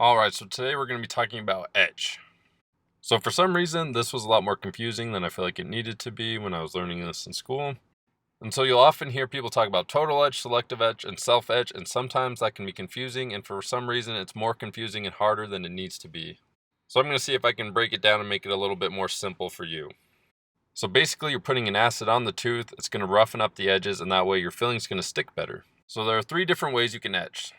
Alright, so today we're going to be talking about etch. So for some reason, this was a lot more confusing than I feel like it needed to be when I was learning this in school. And so you'll often hear people talk about total etch, selective etch, and self-etch, and sometimes that can be confusing, and for some reason it's more confusing and harder than it needs to be. So I'm going to see if I can break it down and make it a little bit more simple for you. So basically you're putting an acid on the tooth, it's going to roughen up the edges, and that way your filling's going to stick better. So there are 3 different ways you can etch.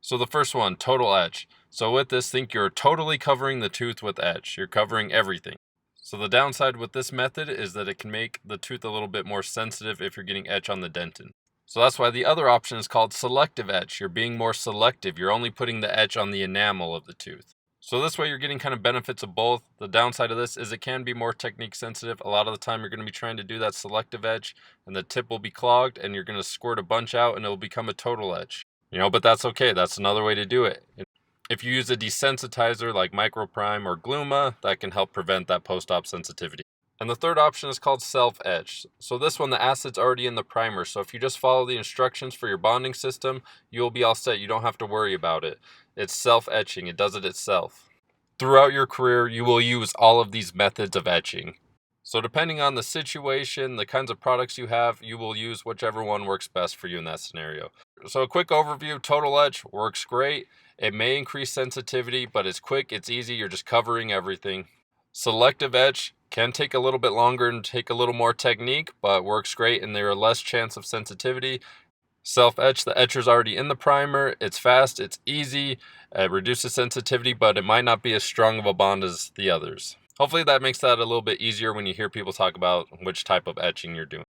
So the first one, total etch. So with this, think you're totally covering the tooth with etch. You're covering everything. So the downside with this method is that it can make the tooth a little bit more sensitive if you're getting etch on the dentin. So that's why the other option is called selective etch. You're being more selective. You're only putting the etch on the enamel of the tooth. So this way you're getting kind of benefits of both. The downside of this is it can be more technique sensitive. A lot of the time you're going to be trying to do that selective etch and the tip will be clogged and you're going to squirt a bunch out and it will become a total etch. But that's okay. That's another way to do it. If you use a desensitizer like microprime or gluma, that can help prevent that post-op sensitivity. And the third option is called self-etch. So this one, the acid's already in the primer. So if you just follow the instructions for your bonding system, you'll be all set. You don't have to worry about it. It's self-etching. It does it itself. Throughout your career, you will use all of these methods of etching. So depending on the situation, the kinds of products you have, you will use whichever one works best for you in that scenario. So a quick overview, total etch works great. It may increase sensitivity, but it's quick, it's easy, you're just covering everything. Selective etch can take a little bit longer and take a little more technique, but works great and there are less chance of sensitivity. Self-etch, the etcher's already in the primer, it's fast, it's easy, it reduces sensitivity, but it might not be as strong of a bond as the others. Hopefully that makes that a little bit easier when you hear people talk about which type of etching you're doing.